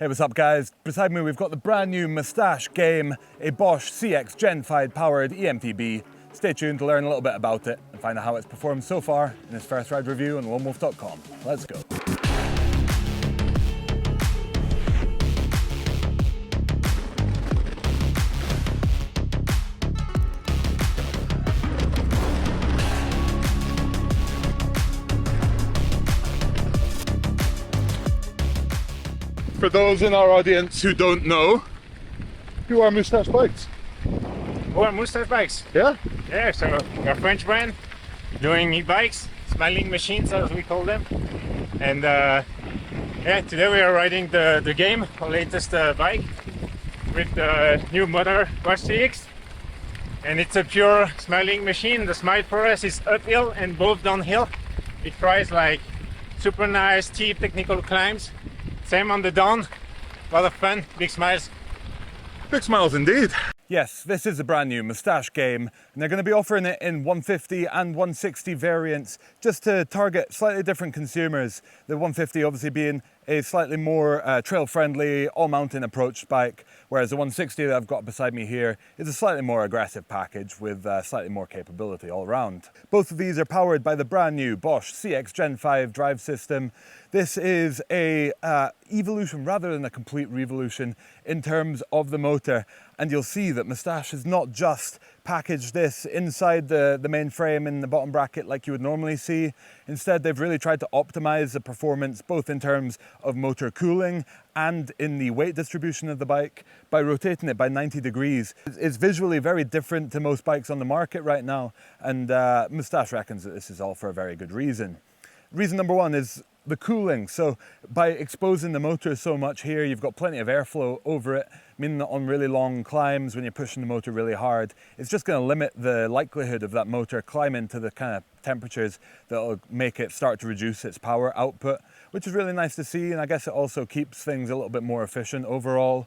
Hey, what's up guys? Beside me we've got the brand new Moustache Game, a Bosch CX Gen5 powered eMTB. Stay tuned to learn a little bit about it and find out how it's performed so far in this first ride review on loamwolf.com. Let's go. For those in our audience who don't know, who are Moustache Bikes? We're Moustache Bikes. Yeah? Yeah, so we're a French brand doing e-bikes, smiling machines as we call them. And yeah, today we are riding the Game, our latest bike, with the new motor Bosch CX. And it's a pure smiling machine. The smile for us is uphill and both downhill. It tries like super nice, steep technical climbs. Same on the down, a lot of fun, big smiles. Big smiles indeed. Yes, this is a brand new Moustache Game, and they're going to be offering it in 150 and 160 variants just to target slightly different consumers. The 150 obviously being a slightly more trail-friendly, all-mountain approach bike, whereas the 160 that I've got beside me here is a slightly more aggressive package with slightly more capability all around. Both of these are powered by the brand new Bosch CX Gen5 drive system. This is a evolution rather than a complete revolution in terms of the motor, and you'll see that Moustache has not just packaged this inside the main frame in the bottom bracket like you would normally see. Instead, they've really tried to optimize the performance both in terms of motor cooling and in the weight distribution of the bike by rotating it by 90 degrees. It's visually very different to most bikes on the market right now, and Moustache reckons that this is all for a very good reason. Reason number one is the cooling. So by exposing the motor so much here, you've got plenty of airflow over it, meaning that on really long climbs, when you're pushing the motor really hard, it's just going to limit the likelihood of that motor climbing to the kind of temperatures that'll make it start to reduce its power output, which is really nice to see, and I guess it also keeps things a little bit more efficient overall.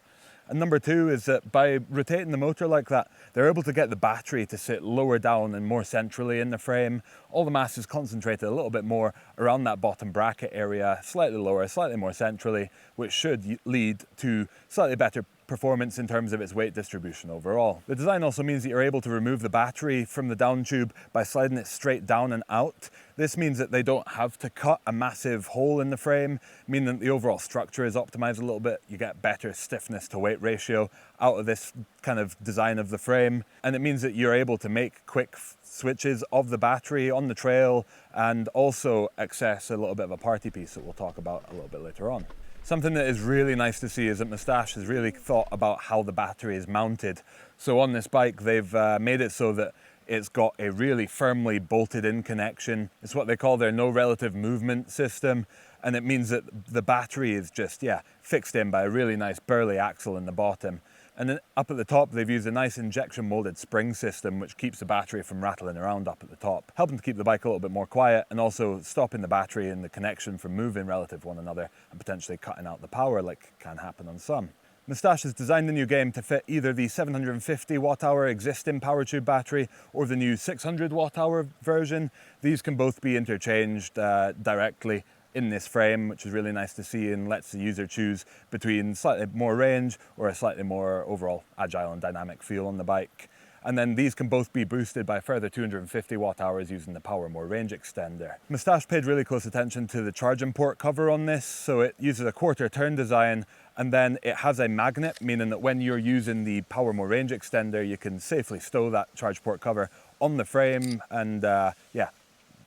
And number two is that by rotating the motor like that, they're able to get the battery to sit lower down and more centrally in the frame. All the mass is concentrated a little bit more around that bottom bracket area, slightly lower, slightly more centrally, which should lead to slightly better performance in terms of its weight distribution overall. The design also means that you're able to remove the battery from the down tube by sliding it straight down and out. This means that they don't have to cut a massive hole in the frame, meaning that the overall structure is optimized a little bit. You get better stiffness to weight ratio out of this kind of design of the frame, and it means that you're able to make quick switches of the battery on the trail and also access a little bit of a party piece that we'll talk about a little bit later on. Something that is really nice to see is that Moustache has really thought about how the battery is mounted. So on this bike, they've made it so that it's got a really firmly bolted in connection. It's what they call their no relative movement system. And it means that the battery is just, fixed in by a really nice burly axle in the bottom. And then up at the top, they've used a nice injection molded spring system, which keeps the battery from rattling around up at the top, helping to keep the bike a little bit more quiet and also stopping the battery and the connection from moving relative to one another and potentially cutting out the power like can happen on some. Moustache has designed the new Game to fit either the 750 watt-hour existing power tube battery or the new 600 watt-hour version. These can both be interchanged directly in this frame, which is really nice to see and lets the user choose between slightly more range or a slightly more overall agile and dynamic feel on the bike. And then these can both be boosted by a further 250 watt hours using the Power More range extender. Moustache paid really close attention to the charging port cover on this, so it uses a quarter turn design, and then it has a magnet, meaning that when you're using the Power More range extender, you can safely stow that charge port cover on the frame, and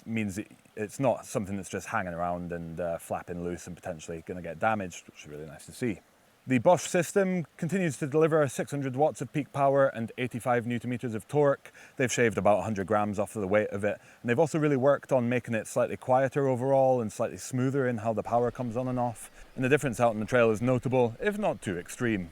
means it's not something that's just hanging around and flapping loose and potentially going to get damaged, which is really nice to see. The Bosch system continues to deliver 600 watts of peak power and 85 newton meters of torque. They've shaved about 100 grams off of the weight of it, and they've also really worked on making it slightly quieter overall and slightly smoother in how the power comes on and off. And the difference out on the trail is notable, if not too extreme.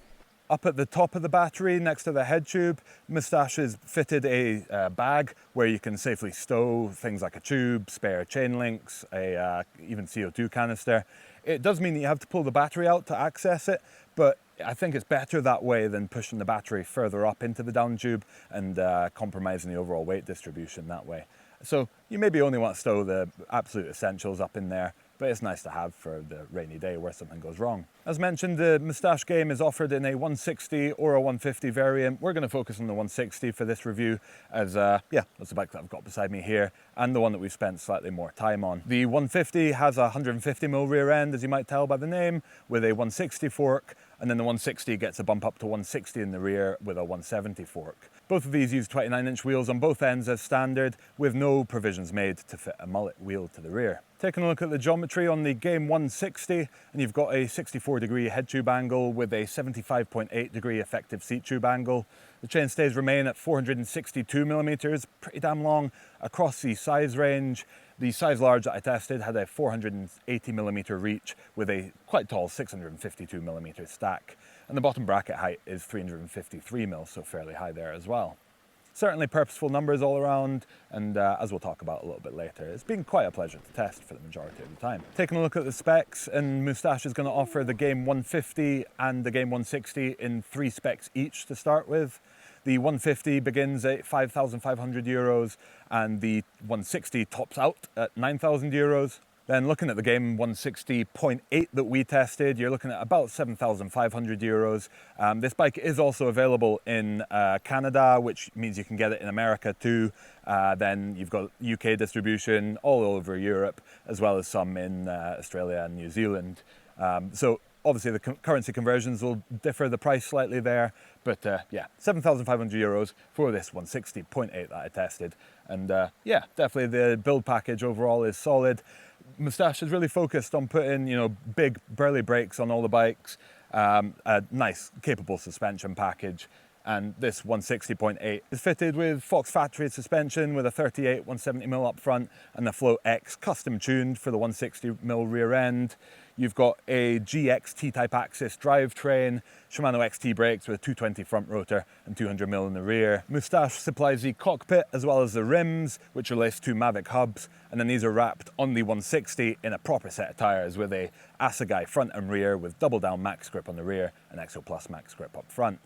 Up at the top of the battery, next to the head tube, Moustache has fitted a bag where you can safely stow things like a tube, spare chain links, even CO2 canister. It does mean that you have to pull the battery out to access it, but I think it's better that way than pushing the battery further up into the down tube and compromising the overall weight distribution that way. So you maybe only want to stow the absolute essentials up in there, but it's nice to have for the rainy day where something goes wrong. As mentioned, the Moustache Game is offered in a 160 or a 150 variant. We're going to focus on the 160 for this review, as yeah, that's the bike that I've got beside me here, and the one that we've spent slightly more time on. The 150 has a 150mm rear end, as you might tell by the name, with a 160 fork, and then the 160 gets a bump up to 160 in the rear with a 170 fork. Both of these use 29-inch wheels on both ends as standard, with no provisions made to fit a mullet wheel to the rear. Taking a look at the geometry on the Game 160, and you've got a 64-degree head tube angle with a 75.8-degree effective seat tube angle. The chain stays remain at 462mm, pretty damn long across the size range. The size large that I tested had a 480mm reach with a quite tall 652mm stack. And the bottom bracket height is 353mm, so fairly high there as well. Certainly purposeful numbers all around, and as we'll talk about a little bit later, it's been quite a pleasure to test for the majority of the time. Taking a look at the specs, and Moustache is going to offer the Game 150 and the Game 160 in 3 specs each to start with. The 150 begins at €5,500 and the 160 tops out at €9,000. Then looking at the Game 160.8 that we tested, you're looking at about €7,500. This bike is also available in Canada, which means you can get it in America too. Then you've got UK distribution all over Europe, as well as some in Australia and New Zealand. So obviously the currency conversions will differ the price slightly there, but yeah, €7,500 for this 160.8 that I tested. And yeah, definitely the build package overall is solid. Moustache is really focused on putting, you know, big burly brakes on all the bikes, a nice capable suspension package, and this 160.8 is fitted with Fox factory suspension with a 38 170mm up front and the Float X custom tuned for the 160mm rear end. You've got a GX T-type axis drivetrain, Shimano XT brakes with a 220 front rotor and 200mm in the rear. Moustache supplies the cockpit as well as the rims, which are laced to Mavic hubs, and then these are wrapped on the 160 in a proper set of tyres with a Assegai front and rear with double down max grip on the rear and Exo Plus max grip up front.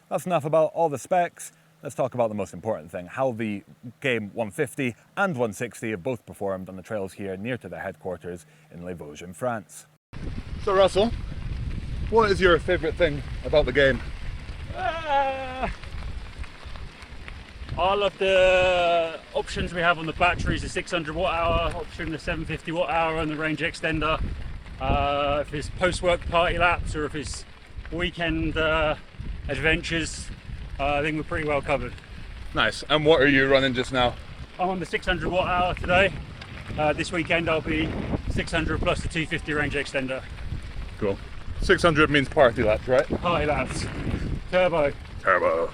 That's enough about all the specs. Let's talk about the most important thing, how the Game 150 and 160 have both performed on the trails here near to their headquarters in Les Vosges in France. So Russell, what is your favourite thing about the game? All of the options we have on the batteries, the 600 watt hour option, the 750 watt hour and the range extender. If it's post-work party laps or if it's weekend adventures, I think we're pretty well covered. Nice. And what are you running just now? I'm on the 600 watt hour today. This weekend I'll be 600 plus the 250 range extender. Cool. 600 means party laps, right? Party laps. Turbo. Turbo.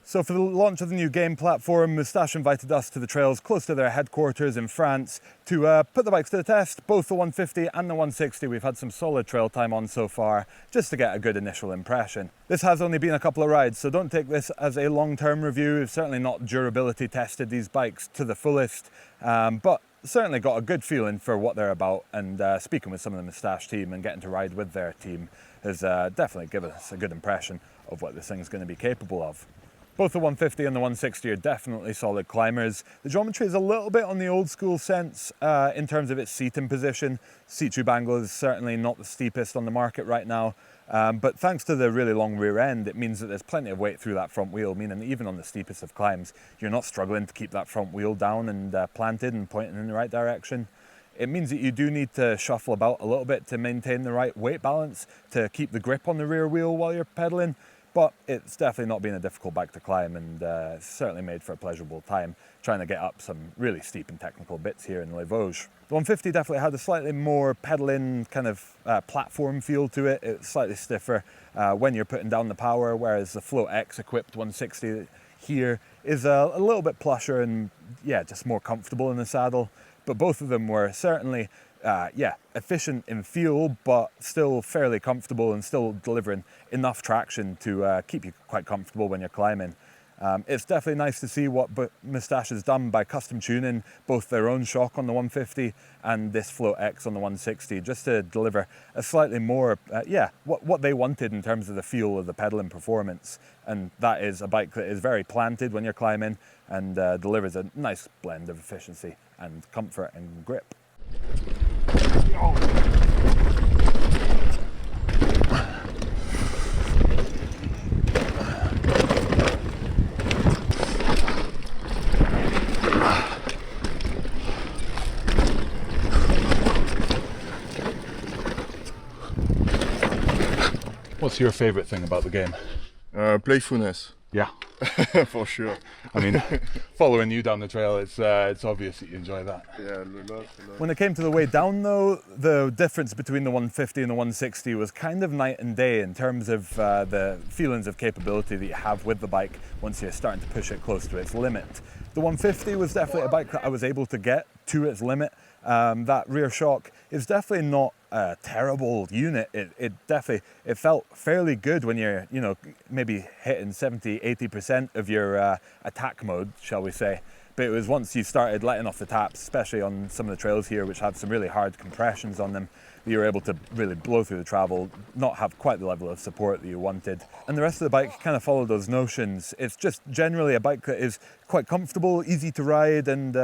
So for the launch of the new game platform, Moustache invited us to the trails close to their headquarters in France to put the bikes to the test, both the 150 and the 160. We've had some solid trail time on so far, just to get a good initial impression. This has only been a couple of rides, so don't take this as a long-term review. We've certainly not durability tested these bikes to the fullest, but certainly got a good feeling for what they're about, and speaking with some of the Moustache team and getting to ride with their team has definitely given us a good impression of what this thing is going to be capable of. Both the 150 and the 160 are definitely solid climbers. The geometry is a little bit on the old school sense in terms of its seating position. Seat tube angle is certainly not the steepest on the market right now, but thanks to the really long rear end, it means that there's plenty of weight through that front wheel, meaning even on the steepest of climbs, you're not struggling to keep that front wheel down and planted and pointing in the right direction. It means that you do need to shuffle about a little bit to maintain the right weight balance, to keep the grip on the rear wheel while you're pedaling. But it's definitely not been a difficult bike to climb, and it's certainly made for a pleasurable time trying to get up some really steep and technical bits here in Les Vosges. The 150 definitely had a slightly more pedaling kind of platform feel to it. It's slightly stiffer when you're putting down the power, whereas the Float X equipped 160 here is a little bit plusher and yeah, just more comfortable in the saddle. But both of them were certainly yeah, efficient in feel, but still fairly comfortable and still delivering enough traction to keep you quite comfortable when you're climbing. It's definitely nice to see what Moustache has done by custom tuning both their own shock on the 150 and this Float X on the 160, just to deliver a slightly more, yeah, what they wanted in terms of the feel of the pedaling performance. And that is a bike that is very planted when you're climbing and delivers a nice blend of efficiency and comfort and grip. What's your favourite thing about the game? Playfulness. Yeah. For sure. I mean, following you down the trail, it's obvious that you enjoy that. Yeah, a lot. When it came to the way down though, the difference between the 150 and the 160 was kind of night and day in terms of the feelings of capability that you have with the bike once you're starting to push it close to its limit. The 150 was definitely a bike that I was able to get to its limit. That rear shock is definitely not a terrible unit. It felt fairly good when you're, you know, maybe hitting 70-80% of your attack mode, shall we say. But it was once you started letting off the taps, especially on some of the trails here, which have some really hard compressions on them, that you were able to really blow through the travel, not have quite the level of support that you wanted. And the rest of the bike kind of followed those notions. It's just generally a bike that is quite comfortable, easy to ride, and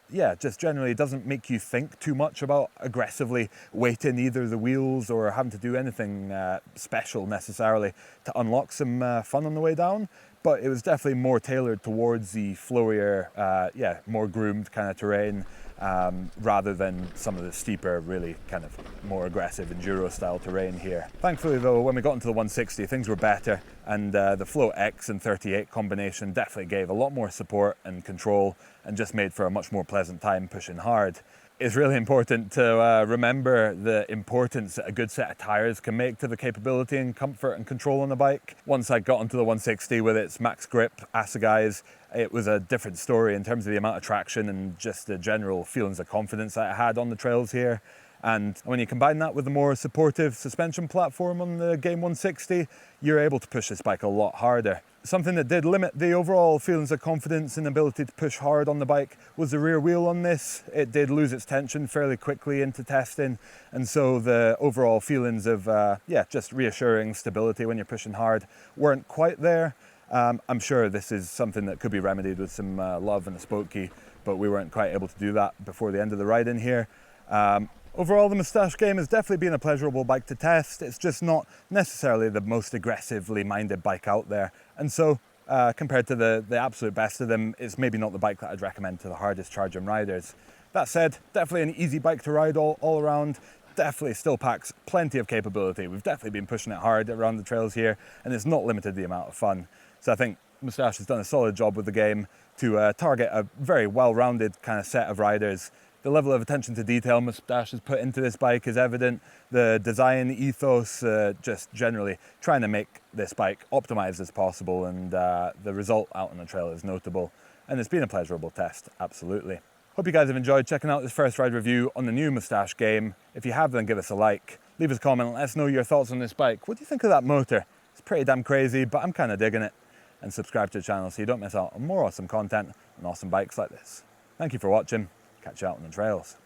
yeah, just generally doesn't make you think too much about aggressively weighting either the wheels or having to do anything special necessarily to unlock some fun on the way down. But it was definitely more tailored towards the flowier, yeah, more groomed kind of terrain, rather than some of the steeper, really kind of more aggressive enduro style terrain here. Thankfully though, when we got into the 160, things were better, and the Float X and 38 combination definitely gave a lot more support and control and just made for a much more pleasant time pushing hard. It's really important to remember the importance that a good set of tyres can make to the capability and comfort and control on the bike. Once I got onto the 160 with its max grip Assegais, it was a different story in terms of the amount of traction and just the general feelings of confidence that I had on the trails here. And when you combine that with the more supportive suspension platform on the Game 160, you're able to push this bike a lot harder. Something that did limit the overall feelings of confidence and ability to push hard on the bike was the rear wheel on this. It did lose its tension fairly quickly into testing, and so the overall feelings of yeah, just reassuring stability when you're pushing hard weren't quite there. I'm sure this is something that could be remedied with some love and a spoke key, but we weren't quite able to do that before the end of the ride in here. Overall, the Moustache Game has definitely been a pleasurable bike to test. It's just not necessarily the most aggressively minded bike out there. And so, compared to the absolute best of them, it's maybe not the bike that I'd recommend to the hardest charging riders. That said, definitely an easy bike to ride all around. Definitely still packs plenty of capability. We've definitely been pushing it hard around the trails here, and it's not limited the amount of fun. So I think Moustache has done a solid job with the game to target a very well-rounded kind of set of riders. The level of attention to detail Moustache has put into this bike is evident. The design ethos, just generally trying to make this bike optimized as possible, and the result out on the trail is notable. And it's been a pleasurable test, absolutely. Hope you guys have enjoyed checking out this first ride review on the new Moustache Game. If you have, then give us a like. Leave us a comment, let us know your thoughts on this bike. What do you think of that motor? It's pretty damn crazy, but I'm kind of digging it. And subscribe to the channel so you don't miss out on more awesome content and awesome bikes like this. Thank you for watching. Catch you out on the trails.